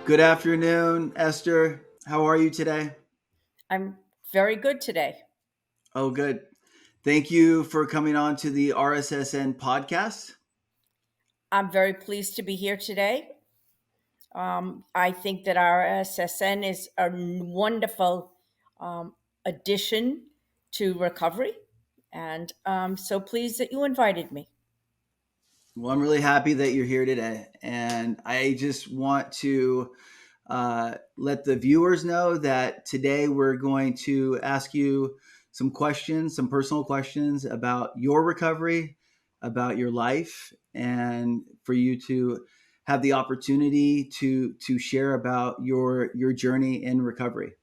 Good afternoon, Esther. How are you today? I'm very good today. Oh, good. Thank you for coming on to the RSSN podcast. I'm very pleased to be here today. I think that our RSSN is a wonderful addition to recovery, and I'm so pleased that you invited me. Well, I'm really happy that you're here today. And I just want to let the viewers know that today we're going to ask you some questions, some personal questions about your recovery, about your life, and for you to have the opportunity to share about your journey in recovery.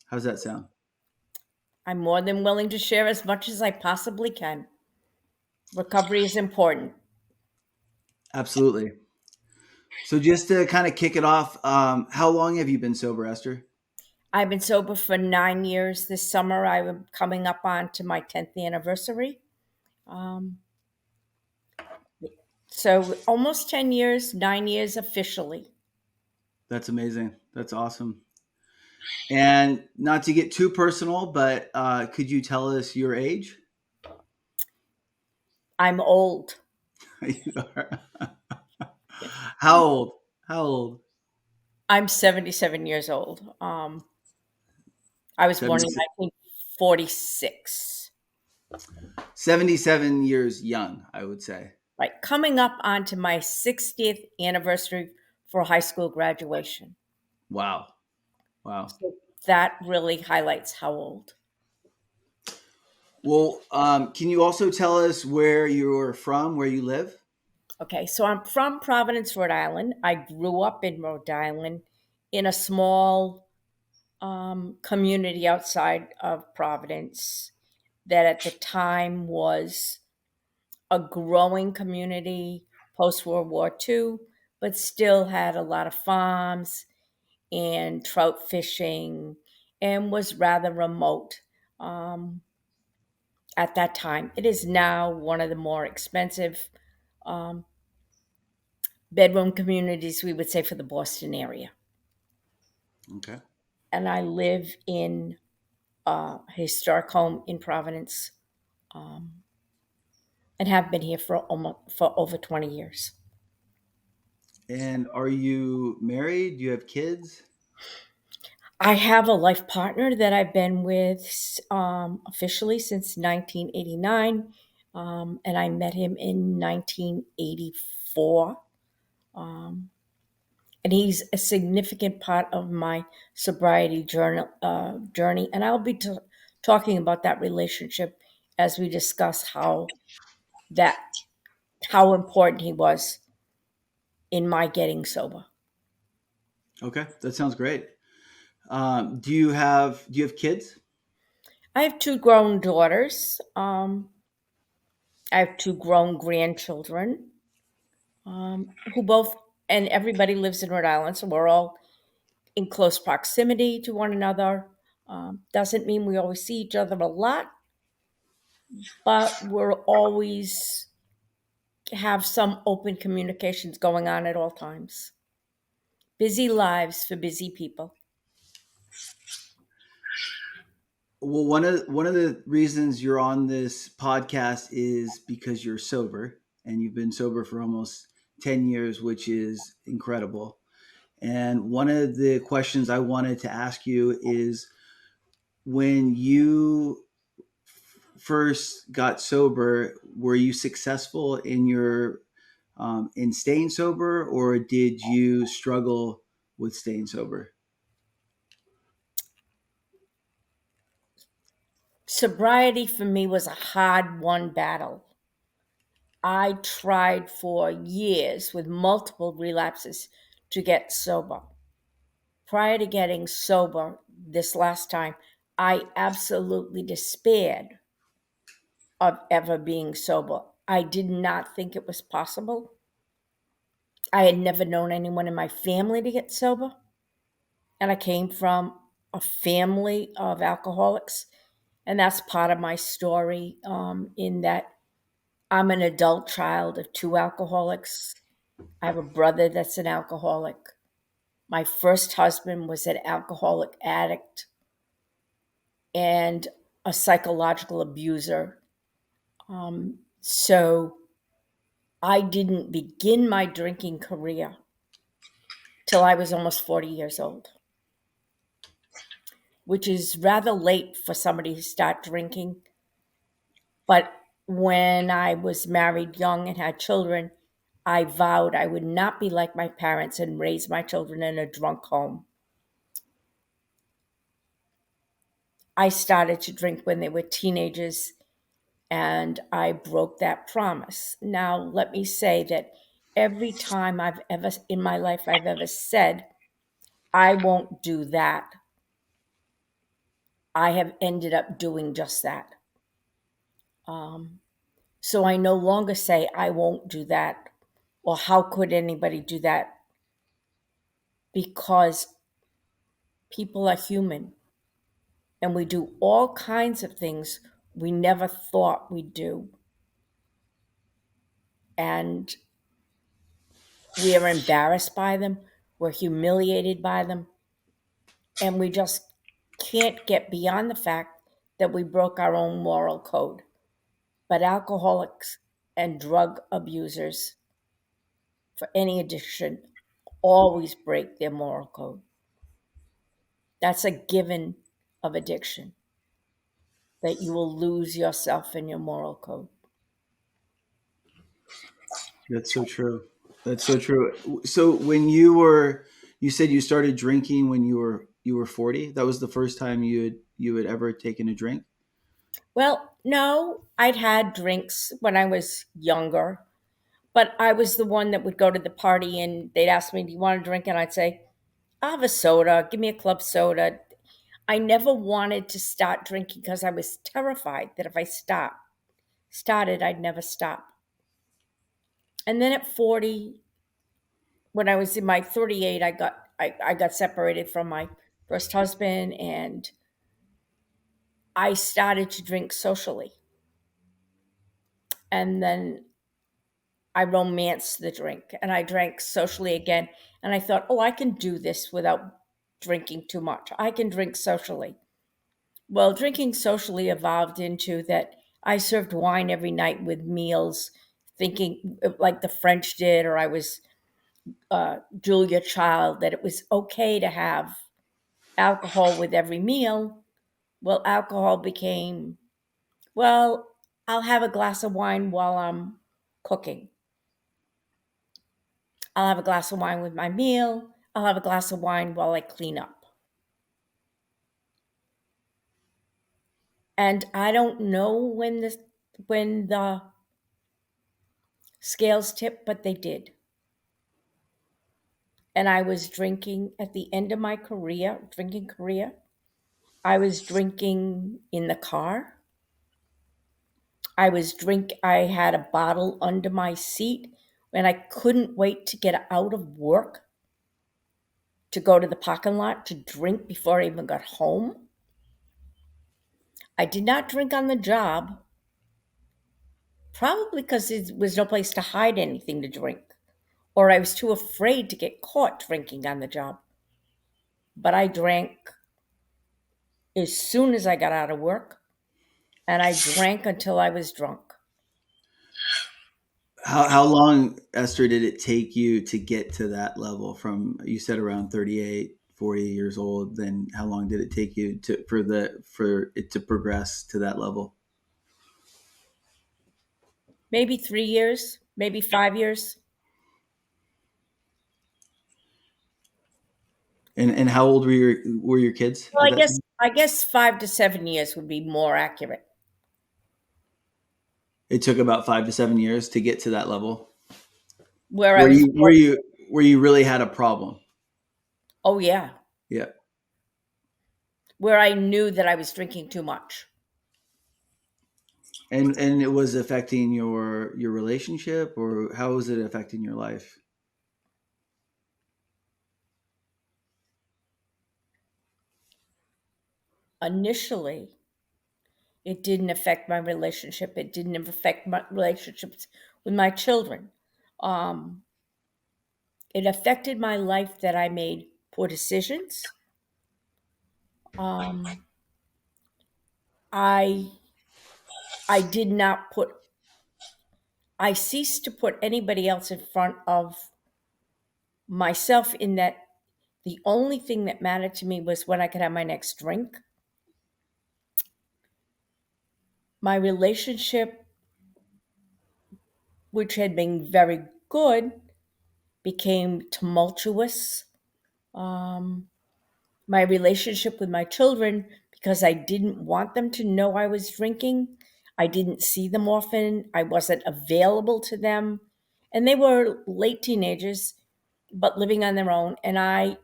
How's that sound? I'm more than willing to share as much as I possibly can. Recovery is important. Absolutely. So just to kind of kick it off, how long have you been sober, Esther? I've been sober for 9 years. This summer, I'm coming up on to my 10th anniversary. Um, so almost 10 years, 9 years officially. That's amazing. That's awesome. And not to get too personal, but could you tell us your age? I'm old. How old? How old? I'm 77 years old. I was born in 76, 1946. 77 years young, I would say. Right, coming up onto my 60th anniversary for high school graduation. Wow. Wow. So that really highlights how old. Well, can you also tell us where you're from, where you live? Okay, so I'm from Providence, Rhode Island. I grew up in Rhode Island in a small community outside of Providence that at the time was a growing community post World War II, but still had a lot of farms and trout fishing and was rather remote um, at that time. It is now one of the more expensive um, bedroom communities, we would say, for the Boston area. Okay. And I live in a historic home in Providence um, and have been here for over 20 years. And are you married? Do you have kids? I have a life partner that I've been with officially since 1989, and I met him in 1984. Um, and he's a significant part of my sobriety journey. And I'll be talking about that relationship as we discuss that how important he was in my getting sober. Okay, that sounds great. Do you have kids? I have two grown daughters. I have two grown grandchildren who both, and everybody lives in Rhode Island, so we're all in close proximity to one another. Doesn't mean we always see each other a lot, but we're always have some open communications going on at all times. Busy lives for busy people. Well, one of the reasons you're on this podcast is because you're sober and you've been sober for almost 10 years, which is incredible. And one of the questions I wanted to ask you is when you first got sober, were you successful in your in staying sober, or did you struggle with staying sober? Sobriety for me was a hard won battle. I tried for years with multiple relapses to get sober. Prior to getting sober this last time, I absolutely despaired of ever being sober. I did not think it was possible. I had never known anyone in my family to get sober, and I came from a family of alcoholics, and that's part of my story. In that I'm an adult child of two alcoholics. I have a brother that's an alcoholic. My first husband was an alcoholic addict and a psychological abuser. So I didn't begin my drinking career till I was almost 40 years old, which is rather late for somebody to start drinking. But when I was married young and had children, I vowed I would not be like my parents and raise my children in a drunk home. I started to drink when they were teenagers and I broke that promise. Now, let me say that every time I've ever in my life I've ever said, I won't do that, I have ended up doing just that. So I no longer say, I won't do that, or how could anybody do that? Because people are human and we do all kinds of things we never thought we'd do. And we are embarrassed by them, we're humiliated by them, and we just can't get beyond the fact that we broke our own moral code. But alcoholics and drug abusers for any addiction always break their moral code. That's a given of addiction, that you will lose yourself and your moral code. That's so true. That's so true. So when you were, you said you started drinking when you were 40. That was the first time you had ever taken a drink. Well, no, I'd had drinks when I was younger, but I was the one that would go to the party and they'd ask me, "Do you want a drink?" And I'd say, "I'll have a soda. Give me a club soda." I never wanted to start drinking because I was terrified that if I started, I'd never stop. And then at 40, when I was in my 38, I got separated from my first husband and I started to drink socially. And then I romanced the drink and I drank socially again. And I thought, oh, I can do this without drinking too much. I can drink socially. Well, drinking socially evolved into that I served wine every night with meals, thinking like the French did, or I was Julia Child, that it was okay to have alcohol with every meal. Well, alcohol became, well, I'll have a glass of wine while I'm cooking. I'll have a glass of wine with my meal. I'll have a glass of wine while I clean up. And I don't know when the scales tipped, but they did. And I was drinking at the end of my drinking career. I was drinking in the car. I had a bottle under my seat and I couldn't wait to get out of work to go to the parking lot to drink before I even got home. I did not drink on the job, probably because there was no place to hide anything to drink, or I was too afraid to get caught drinking on the job. But I drank as soon as I got out of work, and I drank until I was drunk. How long, Esther, did it take you to get to that level? From, you said, around 38, 40 years old. Then how long did it take you to for it to progress to that level? Maybe 3 years, maybe 5 years. And how old were your kids Well, at I that guess time? I guess 5 to 7 years would be more accurate. It took about 5 to 7 years to get to that level. Where I Where was you where 40. you where you really had a problem. Oh yeah, Yeah. where I knew that I was drinking too much. And it was affecting your relationship, or how was it affecting your life? Initially, it didn't affect my relationship. It didn't affect my relationships with my children. Um, it affected my life that I made poor decisions. Um, I I did not put I ceased to put anybody else in front of myself, in that the only thing that mattered to me was when I could have my next drink. My relationship, which had been very good, became tumultuous. Um, my relationship with my children, because I didn't want them to know I was drinking. I didn't see them often. I wasn't available to them. And they were late teenagers, but living on their own. And I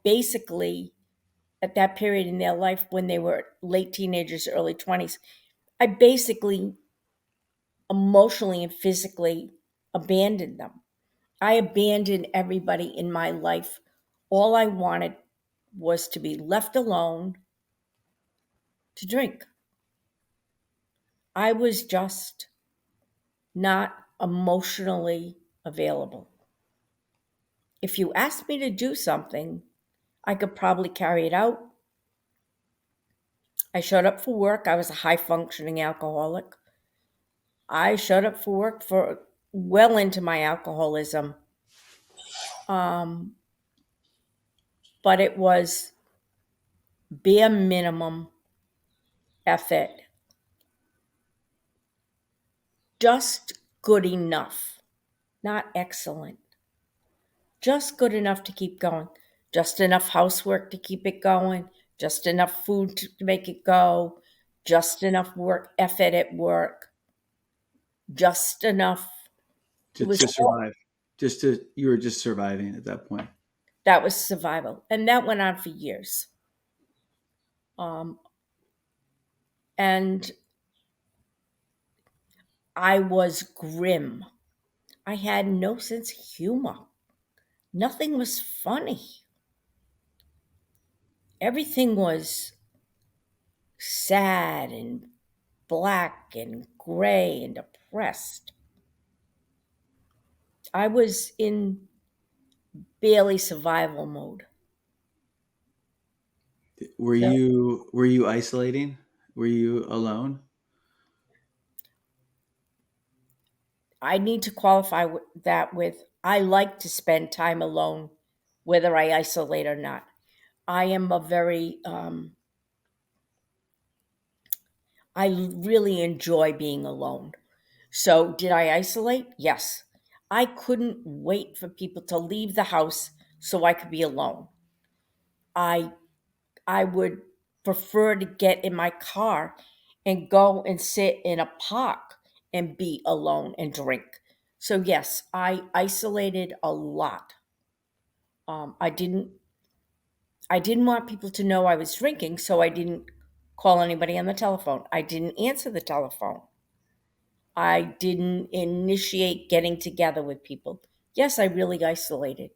basically, at that period in their life when they were late teenagers, early 20s, I basically emotionally and physically abandoned them. I abandoned everybody in my life. All I wanted was to be left alone to drink. I was just not emotionally available. If you asked me to do something, I could probably carry it out. I showed up for work. I was a high functioning alcoholic. I showed up for work for well into my alcoholism. Um, but it was bare minimum effort, just good enough, not excellent, just good enough to keep going, just enough housework to keep it going, just enough food to make it go, just enough work effort at work, just enough. It was to all, survive. Just to you were just surviving at that point. that was survival, and that went on for years. Um, and I was grim. I had no sense of humor. Nothing was funny. Everything was sad and black and gray and depressed. I was in barely survival mode. So Were you isolating? Were you alone? I need to qualify that with I like to spend time alone, whether I isolate or not. I am a very, I really enjoy being alone. So, did I isolate? Yes. I couldn't wait for people to leave the house so I could be alone. I I would prefer to get in my car and go and sit in a park and be alone and drink. So yes, I isolated a lot. I didn't want people to know I was drinking, so I didn't call anybody on the telephone. I didn't answer the telephone. I didn't initiate getting together with people. Yes, I really isolated.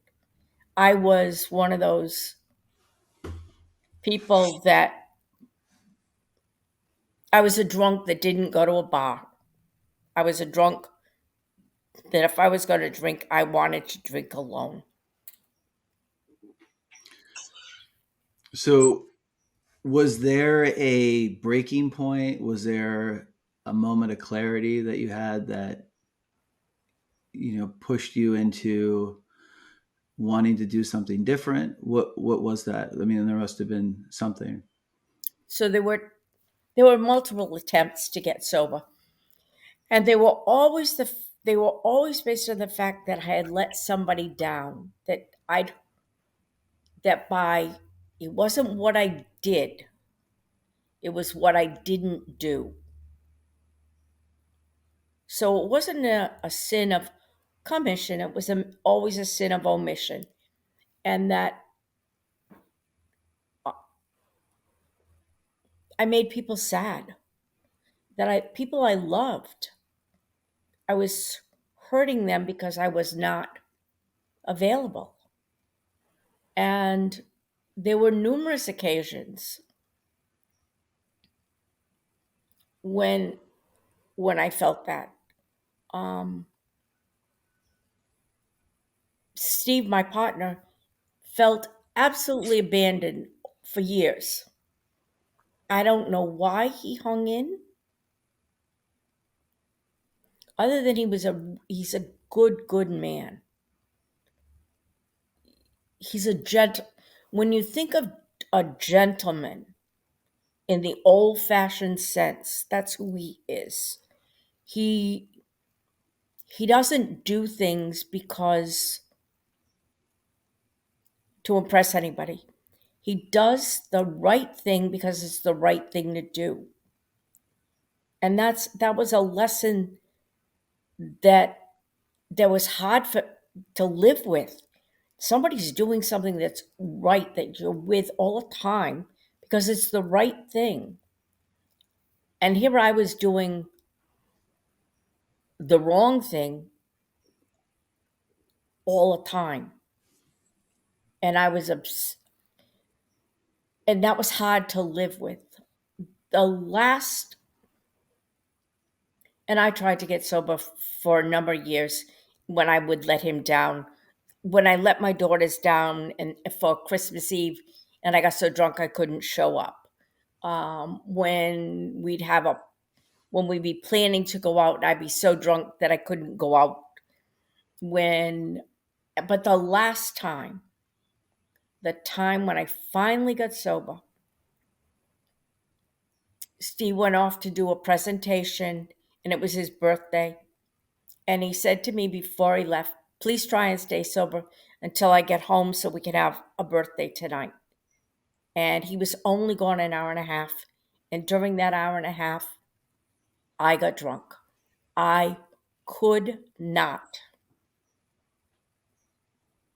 I was one of those people that I was a drunk that didn't go to a bar. I was a drunk that if I was going to drink, I wanted to drink alone. So was there a breaking point? Was there a moment of clarity that you had that pushed you into wanting to do something different? What was that? I mean, there must have been something. So there were multiple attempts to get sober, and they were always based on the fact that I had let somebody down. That by it wasn't what I did; it was what I didn't do. So it wasn't a sin of commission; it was always a sin of omission, and that uh, I made people sad. That people I loved, I was hurting them because I was not available. And there were numerous occasions when I felt that. Um, Steve, my partner, felt absolutely abandoned for years. I don't know why he hung in, other than he's a good man. He's a when you think of a gentleman in the old-fashioned sense, that's who he is. He he doesn't do things because to impress anybody. He does the right thing because it's the right thing to do. And that was a lesson that was hard for to live with. Somebody's doing something that's right that you're with all the time because it's the right thing. And here I was doing the wrong thing all the time. And and that was hard to live with. The last And I tried to get sober for a number of years when I would let him down. When I let my daughters down and for Christmas Eve, and I got so drunk I couldn't show up. When we'd be planning to go out, and I'd be so drunk that I couldn't go out. When, but the last time, the time when I finally got sober, Steve went off to do a presentation, and it was his birthday. And he said to me before he left, please try and stay sober until I get home so we can have a birthday tonight. And he was only gone an hour and a half. And during that hour and a half, I got drunk. I could not.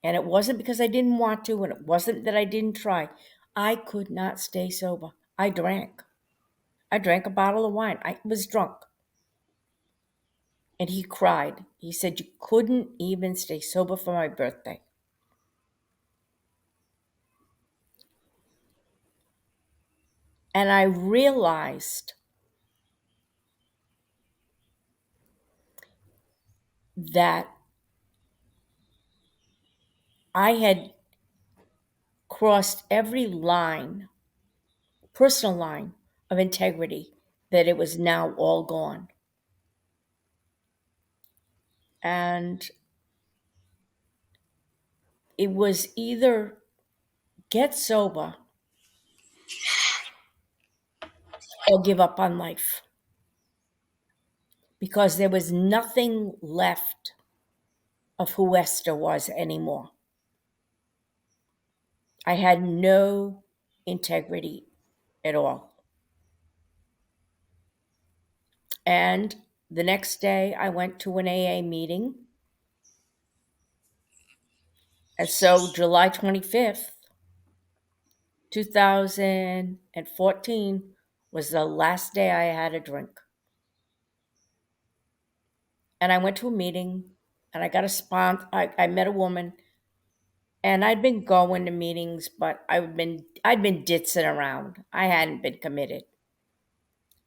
And it wasn't because I didn't want to, and it wasn't that I didn't try. I could not stay sober. I drank. I drank a bottle of wine. I was drunk. And he cried. He said, you couldn't even stay sober for my birthday. And I realized that I had crossed every line, personal line of integrity, that it was now all gone. And it was either get sober or give up on life because there was nothing left of who Esther was anymore. I had no integrity at all. And the next day, I went to an AA meeting. And so, July 25th, 2014 was the last day I had a drink. And I went to a meeting and I got a sponsor. I met a woman and I'd been going to meetings, but I'd been ditzing around. I hadn't been committed.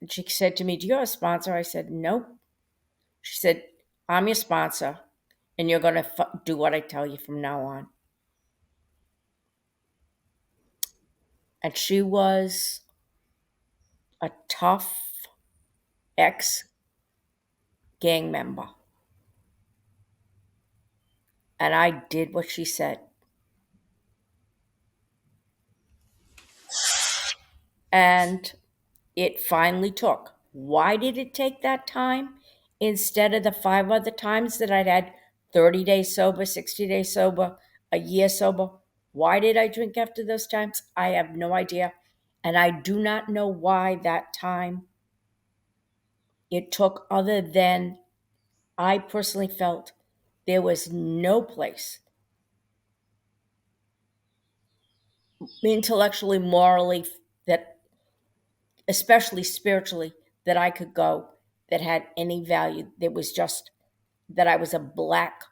And she said to me, do you have a sponsor? I said, nope. She said, I'm your sponsor and you're going to do what I tell you from now on. And she was a tough ex gang member. And I did what she said. And it finally took. Why did it take that time instead of the 5 other times that I'd had 30 days sober, 60 days sober, a year sober? Why did I drink after those times? I have no idea. And I do not know why that time it took, other than I personally felt there was no place intellectually, morally, that especially spiritually, that I could go that had any value. There was just that I was a black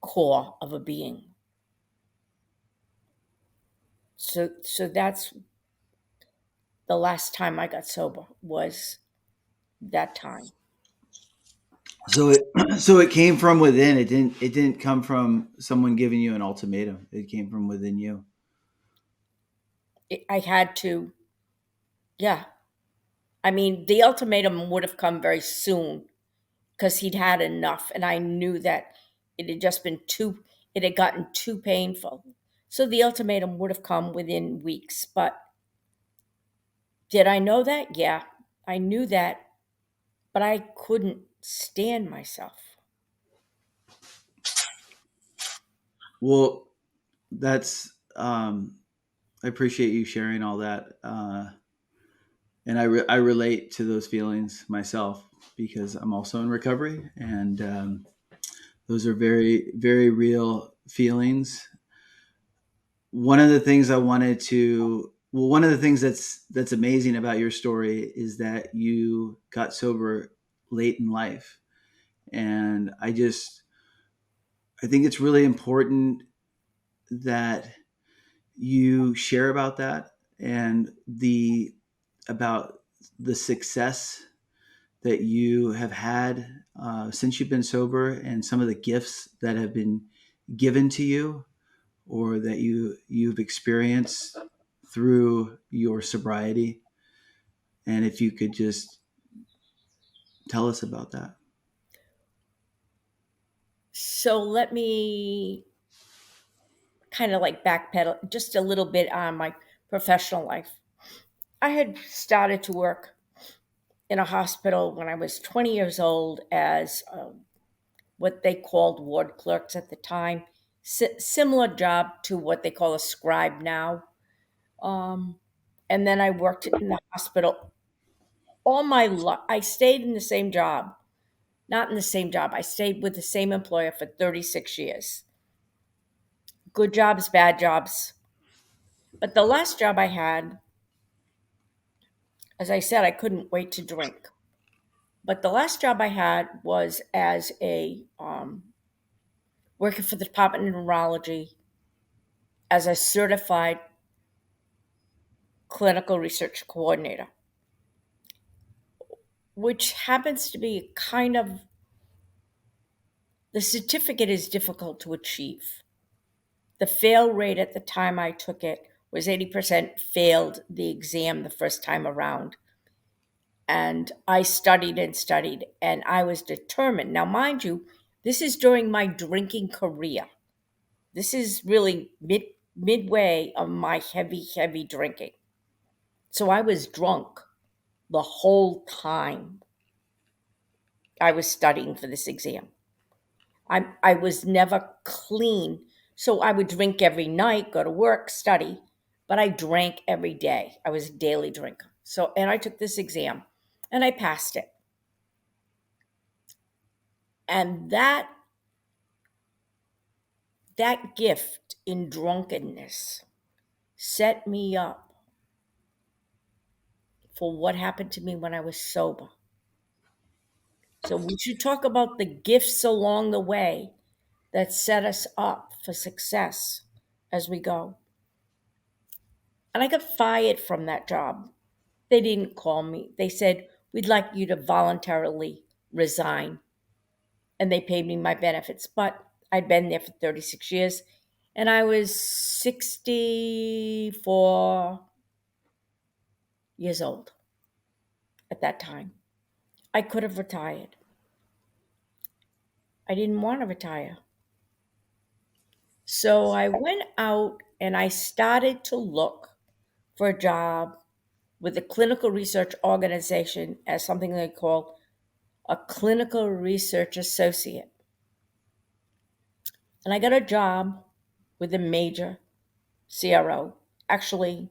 core of a being. So that's the last time I got sober, was that time. So it so it came from within. It didn't come from someone giving you an ultimatum. It came from within you. I had to, yeah. I mean, the ultimatum would have come very soon because he'd had enough, and I knew that it had just been too, it had gotten too painful. So the ultimatum would have come within weeks. But did I know that? Yeah, I knew that, but I couldn't stand myself. Well, that's I appreciate you sharing all that, and I relate to those feelings myself because I'm also in recovery, and those are very very real feelings. One of the things I wanted to well, one of the things that's amazing about your story is that you got sober late in life, and I think it's really important that you share about that and the about the success that you have had since you've been sober and some of the gifts that have been given to you or that you've experienced through your sobriety, and if you could just tell us about that. So let me kind of like backpedal just a little bit on my professional life. I had started to work in a hospital when I was 20 years old as what they called ward clerks at the time, similar job to what they call a scribe now. Um, and then I worked in the hospital all my life. I stayed in the same job, not in the same job. I stayed with the same employer for 36 years. Good jobs, bad jobs. But the last job I had, as I said, I couldn't wait to drink. But the last job I had was as a working for the Department of Neurology as a certified clinical research coordinator, which happens to be kind of the certificate is difficult to achieve. The fail rate at the time I took it was 80% failed the exam the first time around. And I studied and studied, and I was determined. Now, mind you, this is during my drinking career. This is really midway of my heavy, heavy drinking. So I was drunk the whole time I was studying for this exam. I was never clean. So I would drink every night, go to work, study, but I drank every day. I was a daily drinker. So, and I took this exam and I passed it. And that gift in drunkenness set me up for what happened to me when I was sober. So we should talk about the gifts along the way that set us up for success as we go. And I got fired from that job. They didn't call me. They said, "We'd like you to voluntarily resign." And they paid me my benefits. But I'd been there for 36 years and I was 64 years old at that time. I could have retired. I didn't want to retire. So I went out and I started to look for a job with a clinical research organization as something they call a clinical research associate. And I got a job with a major CRO, actually,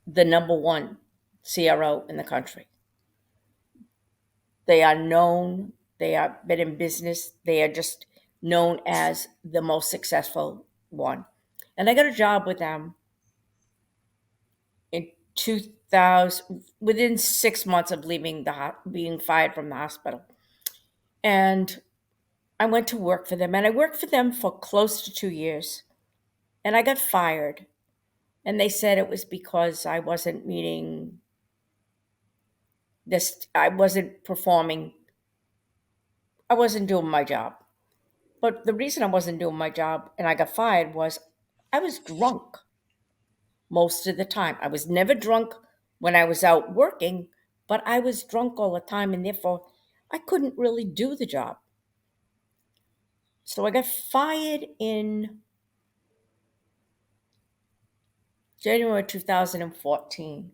the number one CRO in the country. They are known, they have been in business, they are just known as the most successful one. And I got a job with them in 2000, within 6 months of leaving being fired from the hospital. And I went to work for them, and I worked for them for close to 2 years. And I got fired. And they said it was because I wasn't meeting this, I wasn't performing I wasn't doing my job. But the reason I wasn't doing my job and I got fired was I was drunk most of the time. I was never drunk when I was out working, but I was drunk all the time, and therefore I couldn't really do the job. So I got fired in January 2014.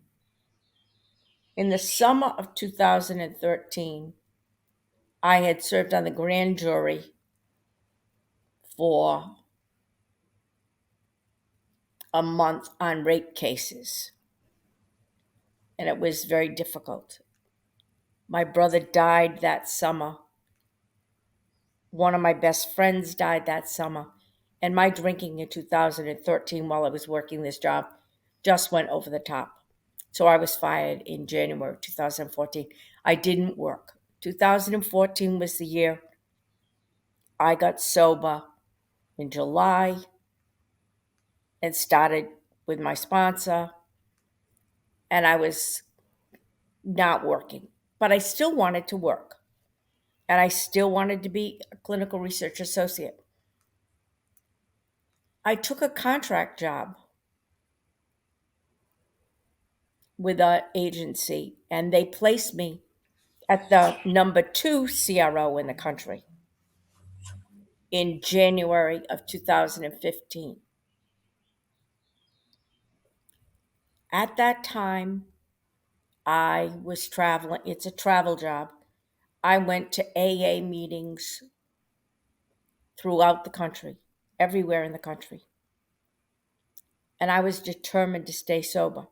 In the summer of 2013, I had served on the grand jury for a month on rape cases, and it was very difficult. My brother died that summer. One of my best friends died that summer. And my drinking in 2013 while I was working this job just went over the top. So I was fired in January 2014. I didn't work. 2014 was the year I got sober in July and started with my sponsor. And I was not working, but I still wanted to work. And I still wanted to be a clinical research associate. I took a contract job with an agency, and they placed me at the number two CRO in the country in January of 2015. At that time, I was traveling. It's a travel job. I went to AA meetings throughout the country, everywhere in the country. And I was determined to stay sober.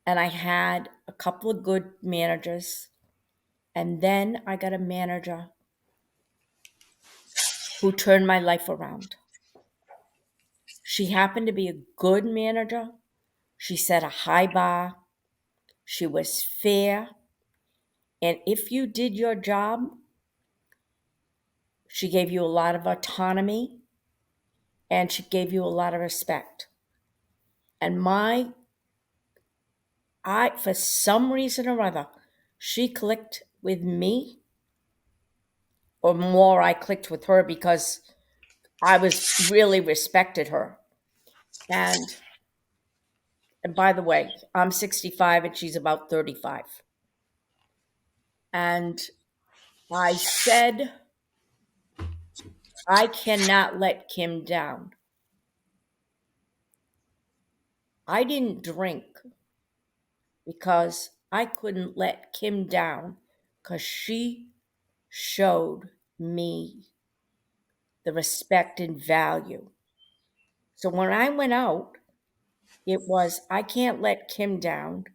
And I had a couple of good managers. And then I got a manager who turned my life around. She happened to be a good manager. She set a high bar. She was fair. And if you did your job, she gave you a lot of autonomy and she gave you a lot of respect. And for some reason or other, she clicked with me, or more, I clicked with her because I was really respected her. And, and by the way, I'm 65 and she's about 35. And I said, I cannot let Kim down. I didn't drink because I couldn't let Kim down because she showed me the respect and value. So when I went out, it was, I can't let Kim down.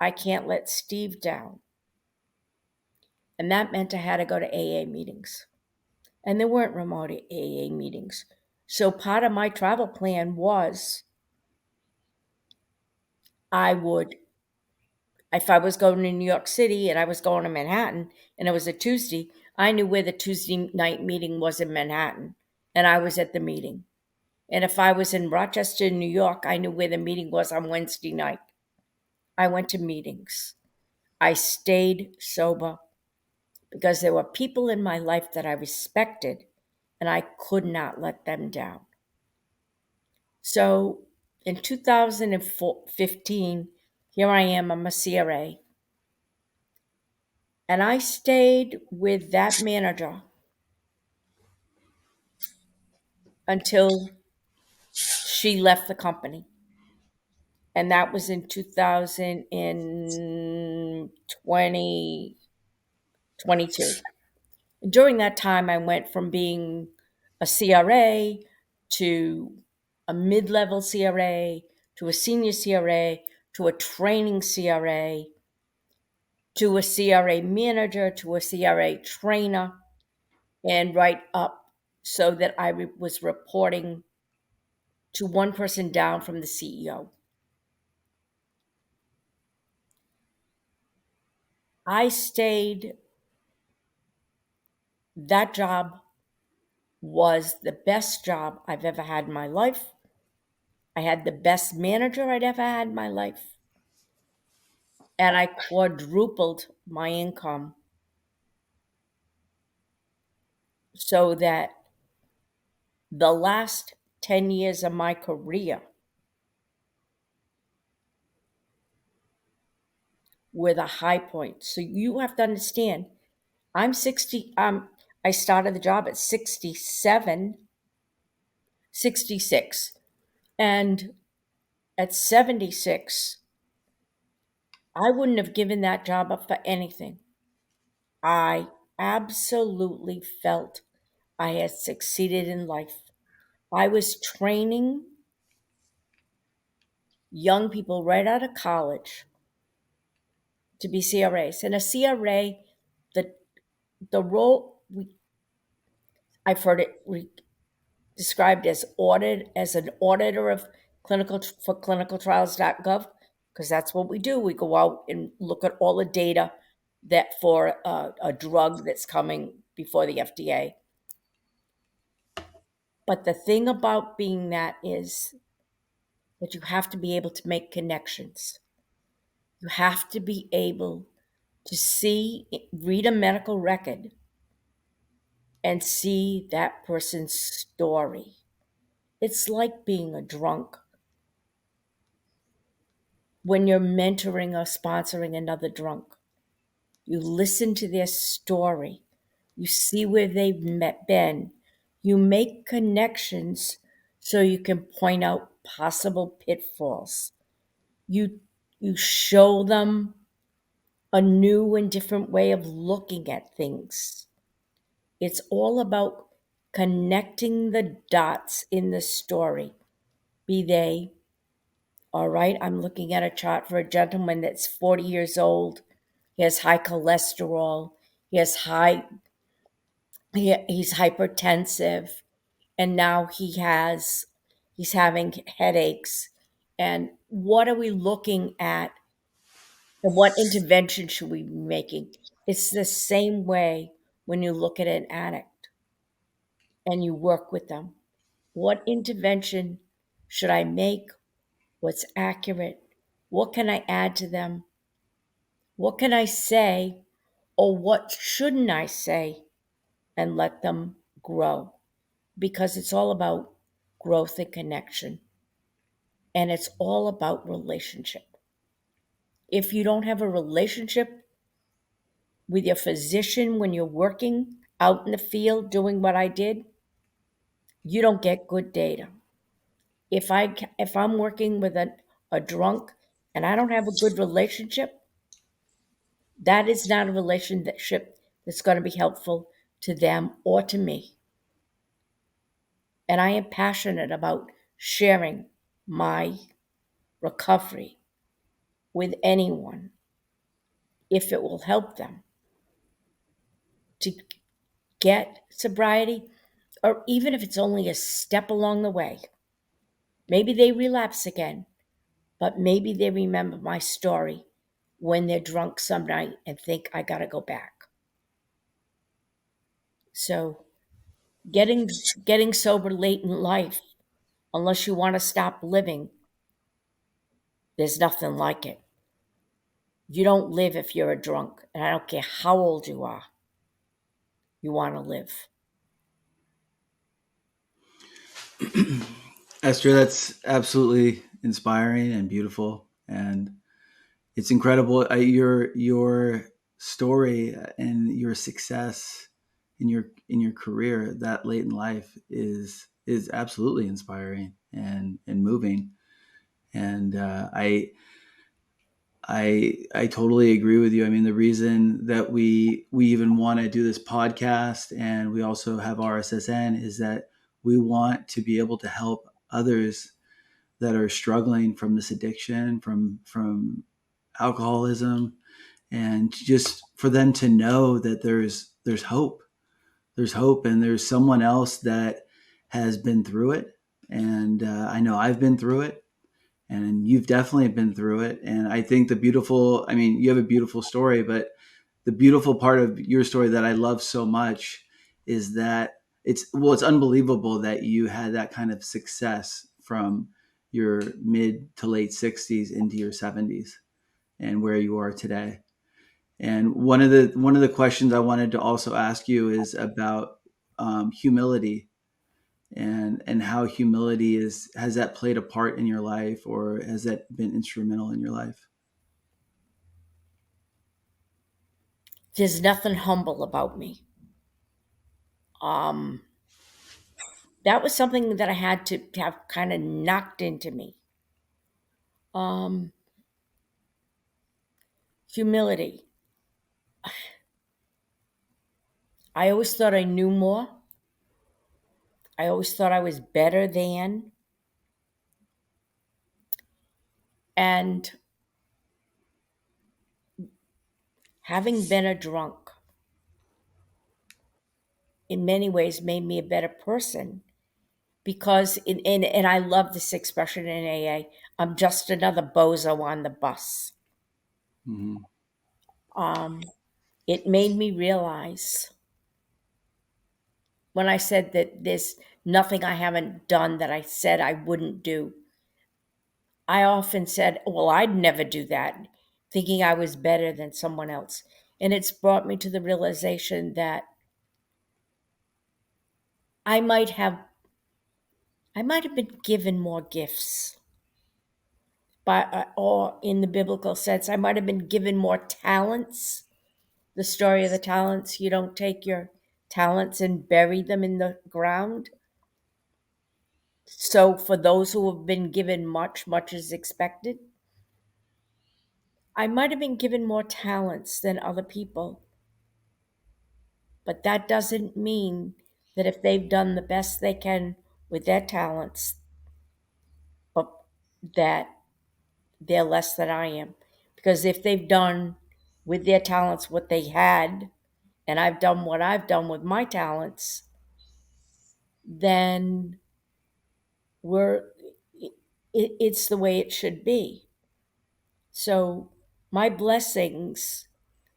I can't let Steve down. And that meant I had to go to AA meetings. And there weren't remote AA meetings. So part of my travel plan was I would, if I was going to New York City and I was going to Manhattan and it was a Tuesday, I knew where the Tuesday night meeting was in Manhattan and I was at the meeting. And if I was in Rochester, New York, I knew where the meeting was on Wednesday night. I went to meetings. I stayed sober because there were people in my life that I respected and I could not let them down. So in 2015, here I am, I'm a CRA. And I stayed with that manager until she left the company. And that was in 2022. During that time, I went from being a CRA to a mid level CRA to a senior CRA to a training CRA to a CRA manager to a CRA trainer and right up so that I was reporting to one person down from the CEO. I stayed, that job was the best job I've ever had in my life. I had the best manager I'd ever had in my life. And I quadrupled my income so that the last 10 years of my career were the high points. So you have to understand, I'm 60, I started the job at 67, 66. And at 76, I wouldn't have given that job up for anything. I absolutely felt I had succeeded in life. I was training young people right out of college to be CRAs. And a CRA, the the role I've heard it described as an auditor of clinical for clinicaltrials.gov, because that's what we do. We go out and look at all the data that for a drug that's coming before the FDA. But the thing about being that is that you have to be able to make connections. You have to be able to read a medical record and see that person's story. It's like being a drunk when you're mentoring or sponsoring another drunk. You listen to their story, you see where they've been, you make connections so you can point out possible pitfalls. You, you show them a new and different way of looking at things. It's all about connecting the dots in the story, be they all right, I'm looking at a chart for a gentleman that's 40 years old. He has high cholesterol. He has he's hypertensive, and now he's having headaches. And what are we looking at? And what intervention should we be making? It's the same way when you look at an addict and you work with them. What intervention should I make? What's accurate? What can I add to them? What can I say, or what shouldn't I say, and let them grow? Because it's all about growth and connection, and it's all about relationship. If you don't have a relationship with your physician when you're working out in the field doing what I did, you don't get good data. If I'm working with a drunk and I don't have a good relationship, that is not a relationship that's going to be helpful to them or to me. And I am passionate about sharing my recovery with anyone if it will help them to get sobriety, or even if it's only a step along the way. Maybe they relapse again, but maybe they remember my story when they're drunk some night and think, I got to go back. So getting sober late in life, unless you want to stop living, there's nothing like it. You don't live if you're a drunk, and I don't care how old you are. You want to live. Esther, that's absolutely inspiring and beautiful, and it's incredible. Your story and your success in your career that late in life is absolutely inspiring and moving. And I totally agree with you. I mean, the reason that we even want to do this podcast and we also have RSSN is that we want to be able to help others that are struggling from this addiction, from alcoholism, and just for them to know that there's hope. There's hope, and there's someone else that has been through it. And I know I've been through it, and you've definitely been through it. And I think I mean, you have a beautiful story, but the beautiful part of your story that I love so much is that it's unbelievable that you had that kind of success from your mid to late 60s into your 70s and where you are today. And one of the questions I wanted to also ask you is about humility, and how humility is, has that played a part in your life, or has that been instrumental in your life? There's nothing humble about me. Um, that was something that I had to have kind of knocked into me. Um, Humility. I always thought I knew more. I always thought I was better than. And having been a drunk in many ways made me a better person because, and I love this expression in AA, I'm just another bozo on the bus. Mm-hmm. Um, it made me realize when I said that there's nothing I haven't done that I said I wouldn't do. I often said, well, I'd never do that, thinking I was better than someone else. And it's brought me to the realization that I might have I might have been given more gifts. Or in the biblical sense, I might have been given more talents. The story of the talents, you don't take your talents and bury them in the ground. So, for those who have been given much, much is expected. I might have been given more talents than other people, but that doesn't mean that if they've done the best they can with their talents, but that they're less than I am. Because if they've done with their talents what they had, and I've done what I've done with my talents, then we're it's the way it should be. So my blessings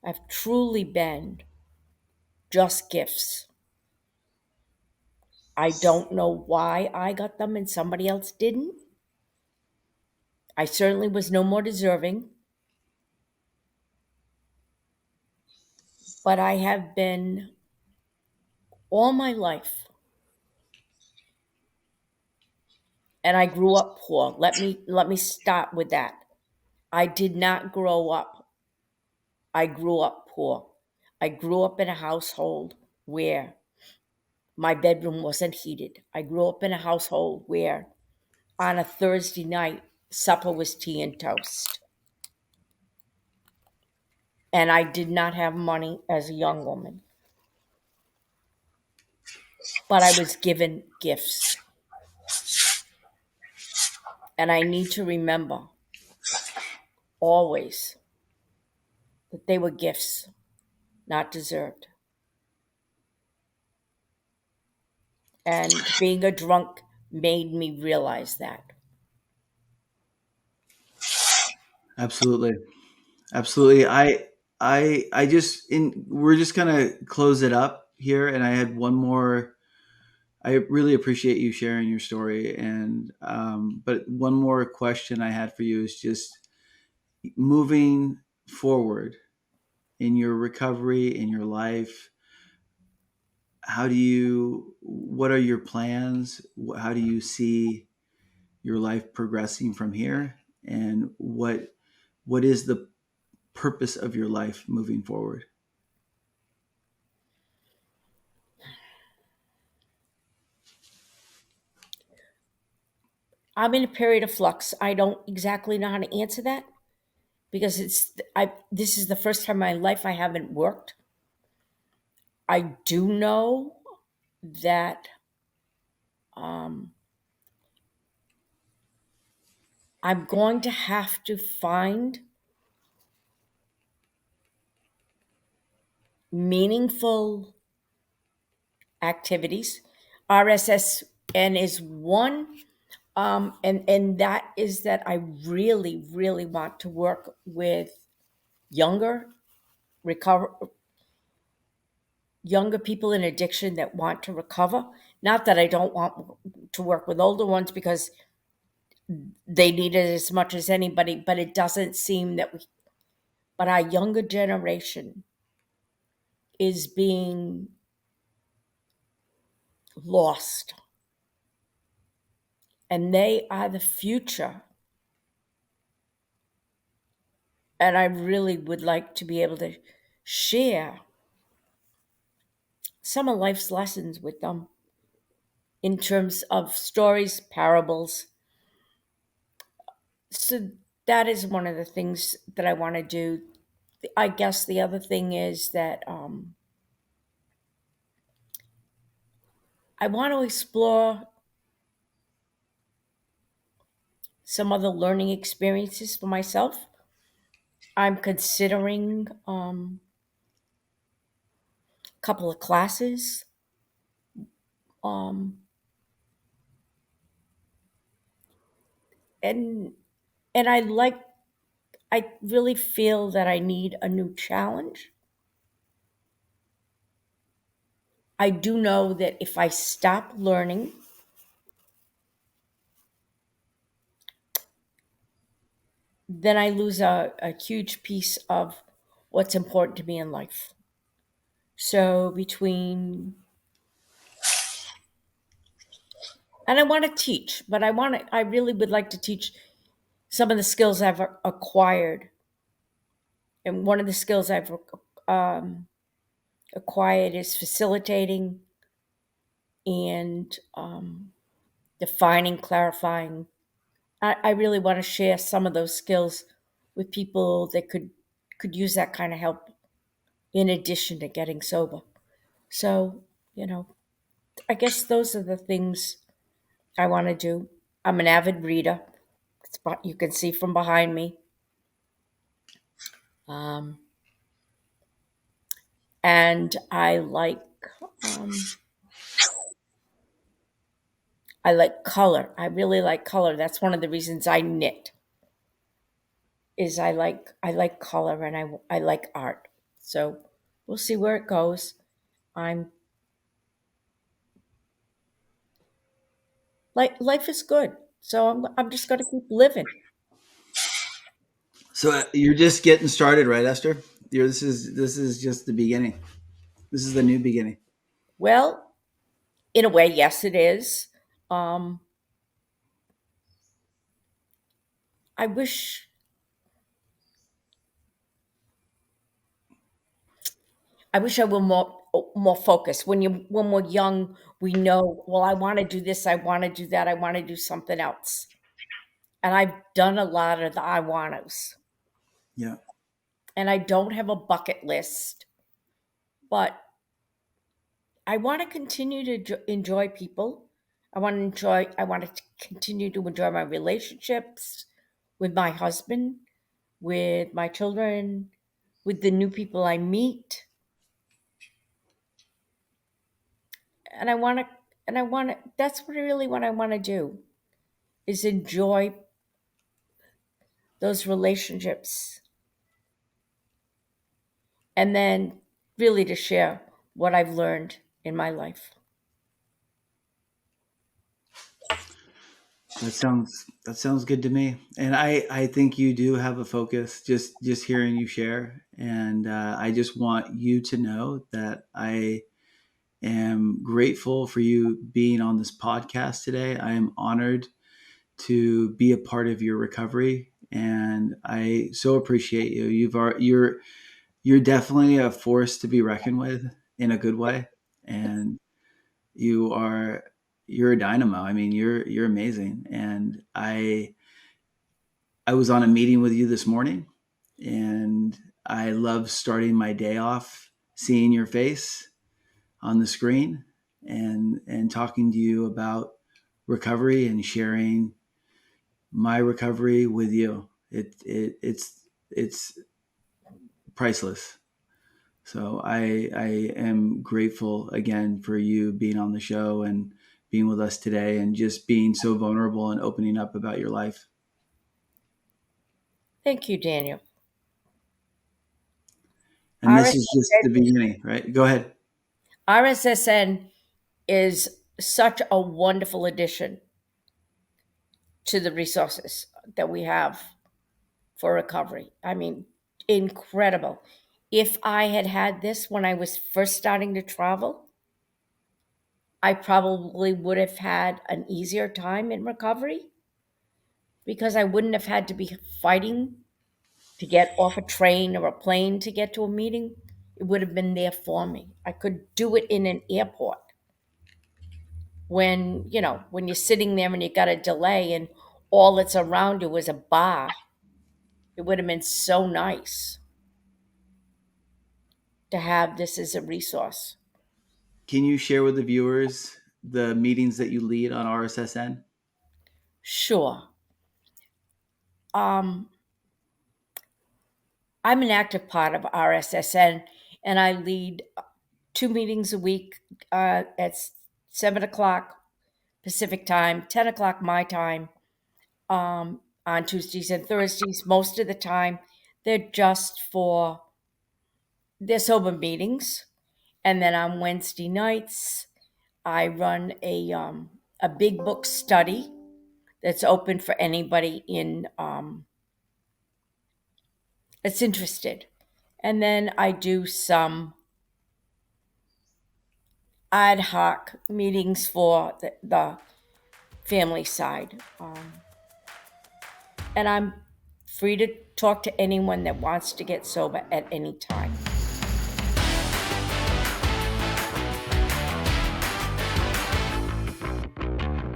have truly been just gifts. I don't know why I got them and somebody else didn't. I certainly was no more deserving, but I have been all my life, and I grew up poor. Let me start with that. I did not grow up. I grew up poor. I grew up in a household where my bedroom wasn't heated. I grew up in a household where on a Thursday night supper was tea and toast. And I did not have money as a young woman, but I was given gifts. And I need to remember always that they were gifts, not deserved. And being a drunk made me realize that. Absolutely. Absolutely. I just in we're just gonna close it up here, and I had one more. I really appreciate you sharing your story, and but one more question I had for you is just moving forward in your recovery, in your life. How do you? What are your plans? How do you see your life progressing from here, and what is the purpose of your life moving forward? I'm in a period of flux. I don't exactly know how to answer that because this is the first time in my life I haven't worked. I do know that um, I'm going to have to find meaningful activities. RSSN is one, and that is that I really, really want to work with younger recover younger people in addiction that want to recover. Not that I don't want to work with older ones because they need it as much as anybody, but it doesn't seem that but our younger generation is being lost, and they are the future. And I really would like to be able to share some of life's lessons with them in terms of stories, parables. So that is one of the things that I want to do. I guess the other thing is that I want to explore some other learning experiences for myself. I'm considering a couple of classes, um, and and I really feel that I need a new challenge. I do know that if I stop learning, then I lose a huge piece of what's important to me in life. So between and I want to teach, but I really would like to teach some of the skills I've acquired. And one of the skills I've um, acquired is facilitating and defining, clarifying. I really want to share some of those skills with people that could use that kind of help in addition to getting sober. So, you know, I guess those are the things I want to do. I'm an avid reader. You can see from behind me. Um, and um, I like color. I really like color. That's one of the reasons I knit. Is I like color and I like art. So we'll see where it goes. I'm like life is good. So I'm just going to keep living. So you're just getting started, right, Esther? This is just the beginning. This is the new beginning. Well, in a way, yes, it is. Um, I wish I were more focused. When we're young, we know. Well, I want to do this. I want to do that. I want to do something else. And I've done a lot of the I wannas. Yeah. And I don't have a bucket list, but I want to continue to enjoy people. I want to continue to enjoy my relationships with my husband, with my children, with the new people I meet. And I want to, that's what really what I want to do is enjoy those relationships and then really to share what I've learned in my life. That sounds good to me. And I think you do have a focus. Just hearing you share, and I just want you to know that I am grateful for you being on this podcast today. I am honored to be a part of your recovery, and I so appreciate you. You're definitely a force to be reckoned with in a good way, and you are you're a dynamo. I mean, you're amazing, and I was on a meeting with you this morning, and I love starting my day off seeing your face on the screen and talking to you about recovery and sharing my recovery with you. It's priceless. So I am grateful again for you being on the show and being with us today and just being so vulnerable and opening up about your life. Thank you, Daniel. And this is just the RSSN, beginning, right? Go ahead. RSSN is such a wonderful addition to the resources that we have for recovery. I mean, incredible. If I had had this when I was first starting to travel, I probably would have had an easier time in recovery because I wouldn't have had to be fighting to get off a train or a plane to get to a meeting. It would have been there for me. I could do it in an airport when, when you're sitting there and you got a delay and all that's around you is a bar. It would have been so nice to have this as a resource. Can you share with the viewers the meetings that you lead on RSSN? Sure. Um, I'm an active part of RSSN, and I lead 2 meetings a week at 7 o'clock Pacific time, 10 o'clock my time, on Tuesdays and Thursdays. Most of the time, they're just for they're sober meetings, and then on Wednesday nights, I run a big book study that's open for anybody in that's interested. And then I do some ad hoc meetings for the family side. And I'm free to talk to anyone that wants to get sober at any time.